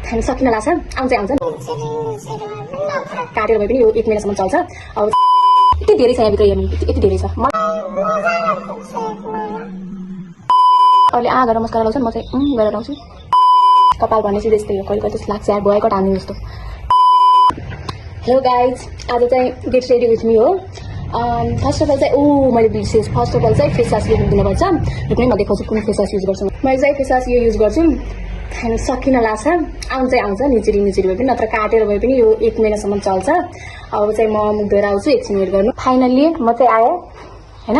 खान सकिन लाग्छ आउँछ काटेर भए पनि यो 1 महिनासम्म चल्छ अब यति धेरै छ यहाँभित्र हेर्नु यति धेरै छ अहिले गरेर मस्कारा लाउँछ म चाहिँ गरेर लाउँछु कपाल भन्ने चाहिँ त्यस्तै हो कहिले कहिले त्यस्तो लाग्छ यार भएको टाइम जस्तो हेलो गाइज आज चाहिँ गेट रेडी विथ मी हो फर्स्ट अफ अल चाहिँ मैले बिर्सेँ फर्स्ट अफ अल चाहिँ फेस वास युज गर्नुपर्छ यो पनि म देखाउँछु कुन फेस वास युज गर्छु मैले चाहिँ फेस वास यो युज गर्छु खान सकिन लाग्छ आउँछ निचिरी भए पनि नत्र काटेर भए पनि यो 1 महिनासम्म चल्छ अब चाहिँ म मुख धोएर आउँछु एकछिन वेट गर्नु फाइनल्ली म चाहिँ आएँ होइन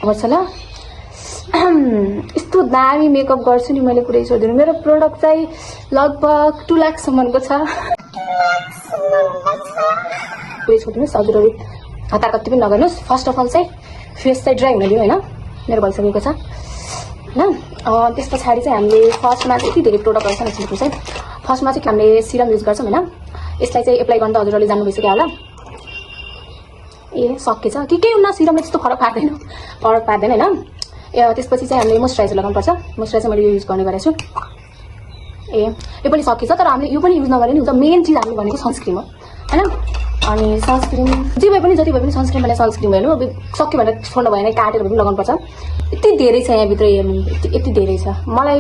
गर्छ ल यस्तो दामी मेकअप गर्छु नि मैले पुरै छोडिदिनु मेरो प्रोडक्ट चाहिँ लगभग 2 लाखसम्मको छ पुरै छोडिदिनुहोस् हजुरहरू हतार कति पनि नगर्नुहोस् फर्स्ट अफ अल चाहिँ फेस चाहिँ ड्राई हुन दियो होइन मेरो भइसकेको छ होइन त्यस पछाडि चाहिँ हामीले फर्स्टमा चाहिँ यति धेरै प्रोडक्ट रहेछ निस्केको चाहिँ फर्स्टमा चाहिँ हामीले सिरम युज गर्छौँ होइन यसलाई चाहिँ एप्लाई गर्दा हजुरहरूले जान्नु भइसक्यो होला ए सकेछ केही हुन्न सिरमले त्यस्तो फरक पार्दैन होइन त्यसपछि चाहिँ हामीले मोइस्चराइजर लगाउनुपर्छ मोइस्चराइजर मैले युज गर्ने गरेको छु यो पनि सकेछ तर हामीले यो पनि युज नगरे नि हुन्छ मेन चिज हामीले भनेको सनस्क्रिन हो होइन अनि सनस्क्रिन जति भए पनि सनस्क्रिन भने सनस्क्रिन हेर्नु अब सक्यो भने छोड्नु भएन काटेर पनि लगाउनुपर्छ यति धेरै छ यहाँभित्र हेर्नु यति धेरै छ मलाई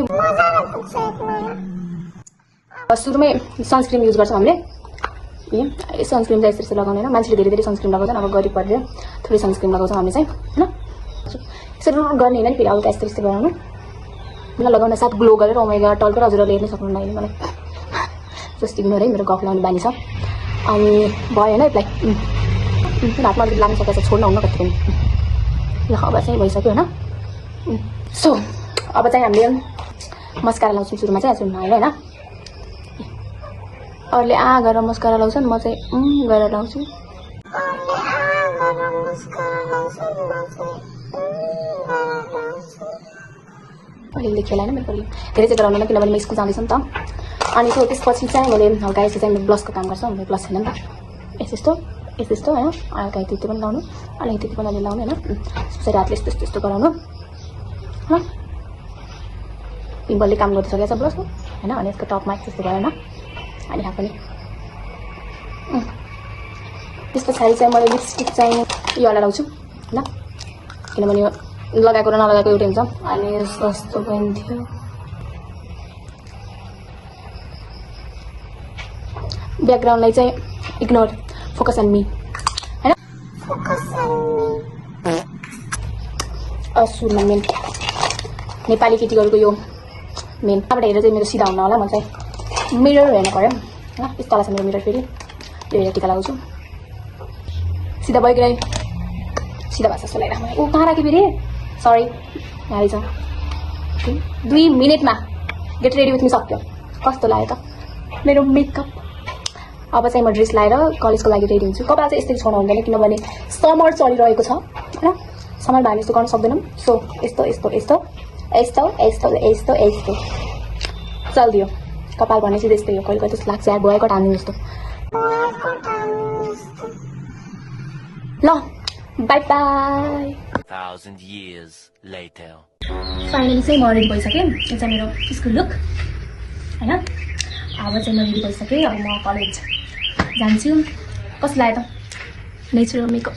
सुरुमै सनस्क्रिन युज गर्छौँ हामीले सनस्क्रिन चाहिँ यसरी लगाउने होइन मान्छेले धेरै सनस्क्रिन लगाउँछन् अब गरिब परेर थोरै सनस्क्रिन लगाउँछौँ हामीले चाहिँ होइन यसरी गर्ने होइन नि फेरि अब यस्तै गराउनु मलाई लगाउन साथ ग्लो गरेर ओमेगा टल्केर हजुरहरूले हेर्न सक्नुहुन्न अहिले मलाई जस्तो इग्नोर है मेरो गफ लाउने बानी छ अनि भयो होइन यसलाई हातमा अलिकति लाग्न सकेको छ छोड्न हुन्न कति पनि ल अब चाहिँ भइसक्यो होइन सो अब चाहिँ हामीले मस्कारा लाउँछौँ सुरुमा चाहिँ आज नआएर होइन अरूले गरेर मस्कारा लाउँछन् म चाहिँ गरेर लाउँछु अलिअलि खेलाएन मेरो पनि धेरै चाहिँ गराउनु किनभने म स्कुल जाँदैछु नि त अनि त्यसपछि चाहिँ मैले हल्का यसो चाहिँ ब्लसको काम गर्छ मेरो ब्लस छैन नि त यस्तो होइन हल्का यति पनि लाउनु अलिक त्यति पनि अलि लाउनु होइन त्यसपछि हातले यस्तो गराउनु हो पिम्पलले काम गर्दै सकेको छ ब्लसको होइन अनि यसको टपमा त्यस्तो गरेन अनि यहाँ पनि त्यस पछाडि चाहिँ मैले लिपस्टिक चाहिँ यो वाला लाउँछु होइन किनभने यो लगाएको र नलगाएको एउटै हुन्छ अनि सस्तो पनि थियो ब्याकग्राउन्डलाई चाहिँ इग्नोर फोकस अन मी होइन सुरुमा मेन नेपाली केटीहरूको यो मेन यहाँबाट हेरेर चाहिँ मेरो सिधा हुन होला म चाहिँ मिरर हेर्नु पऱ्यो होइन यस्तो होला छ मेरो मिरर फेरि यो हेरेर टिका लगाउँछु सिधा भयो कि नै सिधा भएको जस्तो लागिरहेको कहाँ राखेँ फेरि सरी यहाँ रहेछ 2 मिनटमा गेट रेडी विथ मी सक्यो कस्तो लाग्यो त मेरो मेकअप अब चाहिँ म ड्रेस लाएर कलेजको लागि रेडी हुन्छु कपाल चाहिँ यस्तै छोड्नु हुँदैन किनभने समर चलिरहेको छ होइन समरमा हामी यस्तो गर्न सक्दैनौँ सो यस्तो चलिदियो कपाल भन्ने चाहिँ त्यस्तै हो कहिले कहिले त्यस्तो लाग्छ यार भएको टाइम जस्तो ल by by 1000 years later finally चाहिँ म रेडी भइसकेँ यो चाहिँ मेरो स्कुल लुक होइन अब चाहिँ म रेडी भइसकेँ अब म कलेज जान्छु कस्तो लाग्यो त नेचुरल मेकअप